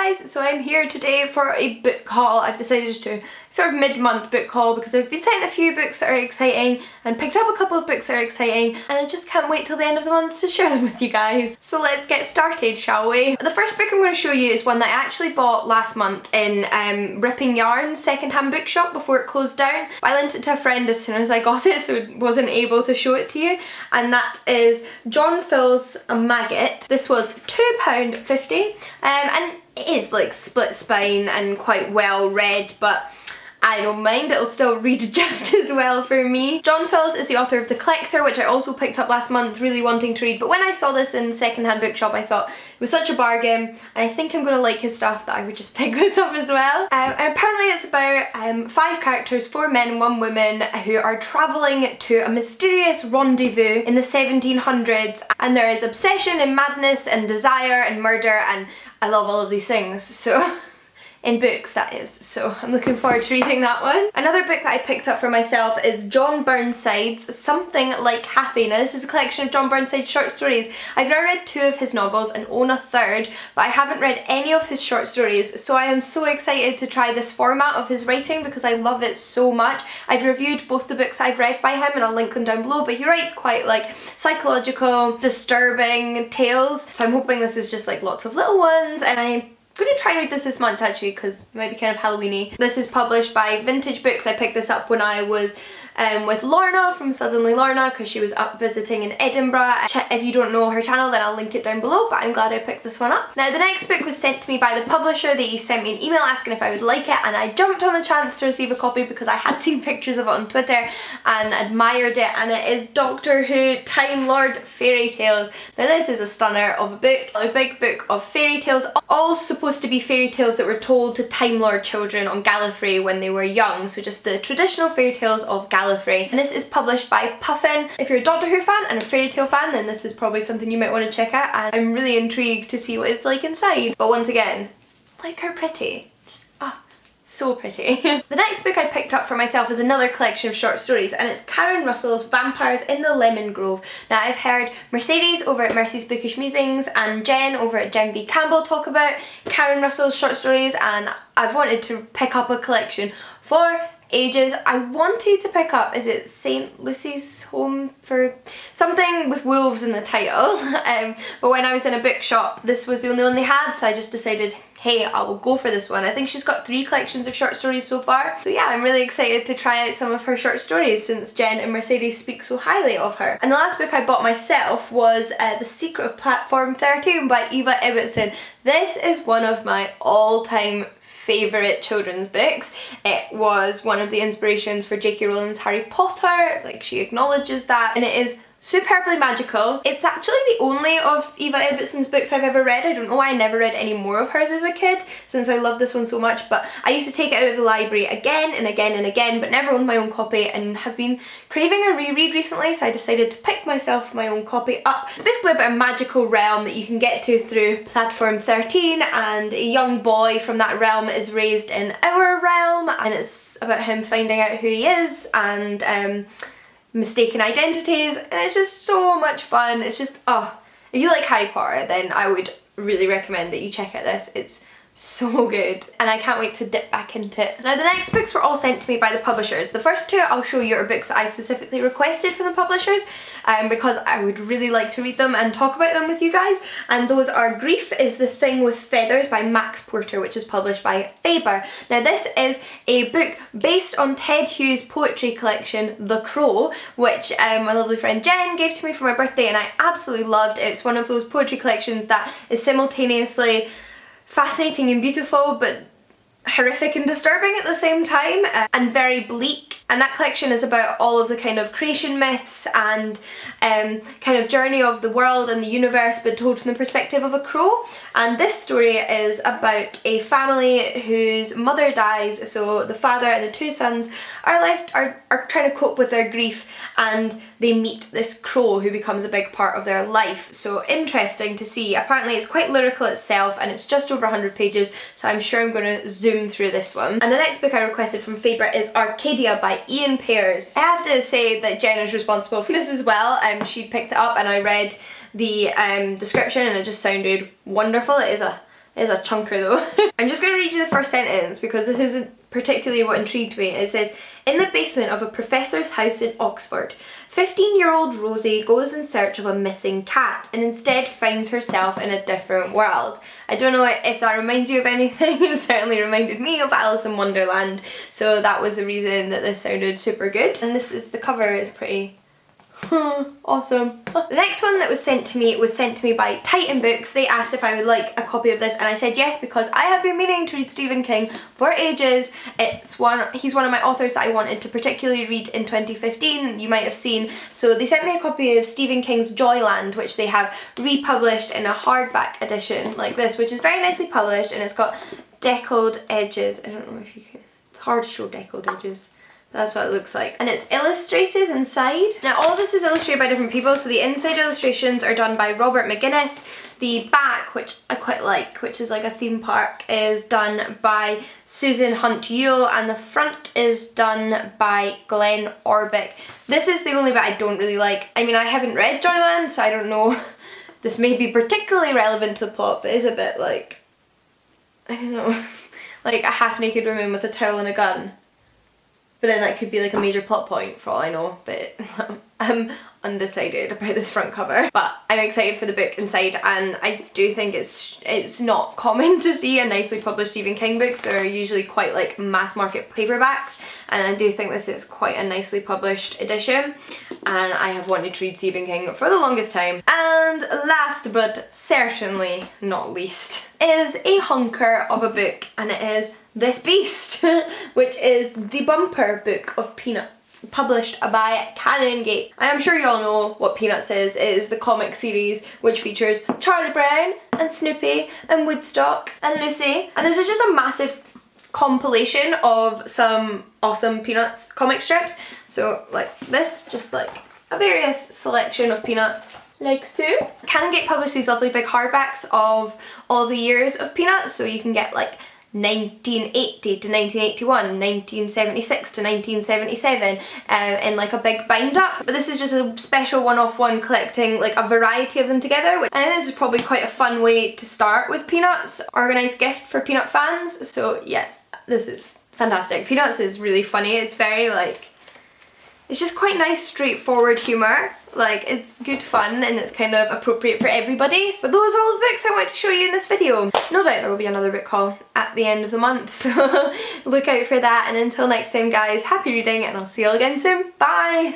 guys, so I'm here today for a book haul. I've decided to do sort of mid-month book haul because I've been sent a few books that are exciting and picked up a couple of books that are exciting, and I just can't wait till the end of the month to share them with you guys. So let's get started, shall we? The first book I'm going to show you is one that I actually bought last month in Ripping Yarn's second-hand bookshop before it closed down. I lent it to a friend as soon as I got it, so I wasn't able to show it to you, and that is John Fill's A Maggot. This was £2.50 and it is like split spine and quite well read, but I don't mind, it'll still read just as well for me. John Fill's is the author of The Collector, which I also picked up last month, really wanting to read, but when I saw this in second-hand bookshop I thought it was such a bargain, and I think I'm going to like his stuff that I would just pick this up as well. And apparently it's about 5 characters, 4 men and 1 woman, who are travelling to a mysterious rendezvous in the 1700s, and there is obsession and madness and desire and murder, and I love all of these things, so in books that is, so I'm looking forward to reading that one. Another book that I picked up for myself is John Burnside's Something Like Happy. Now this is a collection of John Burnside's short stories. I've now read 2 of his novels and own a third, but I haven't read any of his short stories, so I am so excited to try this format of his writing because I love it so much. I've reviewed both the books I've read by him and I'll link them down below, but he writes quite like psychological, disturbing tales, so I'm hoping this is just like lots of little ones, and I'm going to try and read this month actually because it might be kind of Halloweeny. This is published by Vintage Books. I picked this up when I was with Lorna from Suddenly Lorna because she was up visiting in Edinburgh. If you don't know her channel then I'll link it down below, but I'm glad I picked this one up. Now the next book was sent to me by the publisher. They sent me an email asking if I would like it, and I jumped on the chance to receive a copy because I had seen pictures of it on Twitter and admired it, and it is Doctor Who Time Lord Fairy Tales. Now this is a stunner of a book, a big book of fairy tales, all supposed to be fairy tales that were told to Time Lord children on Gallifrey when they were young, so just the traditional fairy tales of Gallifrey. And this is published by Puffin. If you're a Doctor Who fan and a fairy tale fan, then this is probably something you might want to check out, and I'm really intrigued to see what it's like inside. But once again, like how pretty. Just, so pretty. The next book I picked up for myself is another collection of short stories, and it's Karen Russell's Vampires in the Lemon Grove. Now I've heard Mercedes over at Mercy's Bookish Musings and Jen over at Jen V Campbell talk about Karen Russell's short stories, and I've wanted to pick up a collection for ages. I wanted to pick up, is it St. Lucy's Home for something with wolves in the title, but when I was in a bookshop this was the only one they had, so I just decided, hey, I will go for this one. I think she's got 3 collections of short stories so far, so yeah, I'm really excited to try out some of her short stories since Jen and Mercedes speak so highly of her. And the last book I bought myself was The Secret of Platform 13 by Eva Ibbotson. This is one of my all-time favourite children's books. It was one of the inspirations for J.K. Rowling's Harry Potter, like she acknowledges that, and it is superbly magical. It's actually the only of Eva Ibbotson's books I've ever read. I don't know why I never read any more of hers as a kid since I love this one so much, but I used to take it out of the library again and again and again, but never owned my own copy, and have been craving a reread recently, so I decided to pick myself my own copy up. It's basically about a magical realm that you can get to through Platform 13, and a young boy from that realm is raised in our realm, and it's about him finding out who he is and mistaken identities, and it's just so much fun. It's just, if you like Harry Potter then I would really recommend that you check out this. It's so good, and I can't wait to dip back into it. Now the next books were all sent to me by the publishers. The first 2 I'll show you are books that I specifically requested from the publishers because I would really like to read them and talk about them with you guys, and those are Grief is the Thing with Feathers by Max Porter, which is published by Faber. Now this is a book based on Ted Hughes' poetry collection The Crow, which my lovely friend Jen gave to me for my birthday, and I absolutely loved. It's one of those poetry collections that is simultaneously fascinating and beautiful, but horrific and disturbing at the same time, and very bleak. And that collection is about all of the kind of creation myths and kind of journey of the world and the universe, but told from the perspective of a crow. And this story is about a family whose mother dies, so the father and the 2 sons are trying to cope with their grief, and they meet this crow who becomes a big part of their life. So interesting to see. Apparently it's quite lyrical itself, and it's just over 100 pages, so I'm sure I'm going to zoom through this one. And the next book I requested from Faber is Arcadia by Ian Pears. I have to say that Jen is responsible for this as well. She picked it up and I read the description and it just sounded wonderful. It is a It is a chunker though. I'm just going to read you the first sentence because this isn't particularly what intrigued me. It says, in the basement of a professor's house in Oxford, 15-year-old Rosie goes in search of a missing cat and instead finds herself in a different world. I don't know if that reminds you of anything. It certainly reminded me of Alice in Wonderland, so that was the reason that this sounded super good. And this is, the cover is pretty awesome. The next one that was sent to me by Titan Books. They asked if I would like a copy of this and I said yes because I have been meaning to read Stephen King for ages. He's one of my authors that I wanted to particularly read in 2015, you might have seen. So they sent me a copy of Stephen King's Joyland, which they have republished in a hardback edition like this, which is very nicely published, and it's got deckled edges. I don't know if you can, it's hard to show deckled edges. That's what it looks like. And it's illustrated inside. Now all of this is illustrated by different people, so the inside illustrations are done by Robert McGuinness. The back, which I quite like, which is like a theme park, is done by Susan Hunt Yule, and the front is done by Glenn Orbick. This is the only bit I don't really like. I mean, I haven't read Joyland, so I don't know. This may be particularly relevant to the plot, but it is a bit like, I don't know, like a half-naked woman with a towel and a gun. But then that could be like a major plot point for all I know, but I'm undecided about this front cover. But I'm excited for the book inside, and I do think it's not common to see a nicely published Stephen King books. They're usually quite like mass market paperbacks, and I do think this is quite a nicely published edition, and I have wanted to read Stephen King for the longest time. And last but certainly not least is a hunker of a book, and it is This Beast, which is the bumper book of Peanuts, published by Canongate. I am sure you all know what Peanuts is. It is the comic series which features Charlie Brown and Snoopy and Woodstock and Lucy, and this is just a massive compilation of some awesome Peanuts comic strips. So like this, just like a various selection of Peanuts, like so. Canongate published these lovely big hardbacks of all the years of Peanuts, so you can get like 1980 to 1981, 1976 to 1977 in like a big bind up. But this is just a special one-off one collecting like a variety of them together. And this is probably quite a fun way to start with Peanuts. Organised gift for Peanut fans. So yeah, this is fantastic. Peanuts is really funny. It's very like, it's just quite nice straightforward humour. Like, it's good fun and it's kind of appropriate for everybody. But those are all the books I wanted to show you in this video. No doubt there will be another book haul at the end of the month, so look out for that. And until next time guys, happy reading, and I'll see you all again soon. Bye!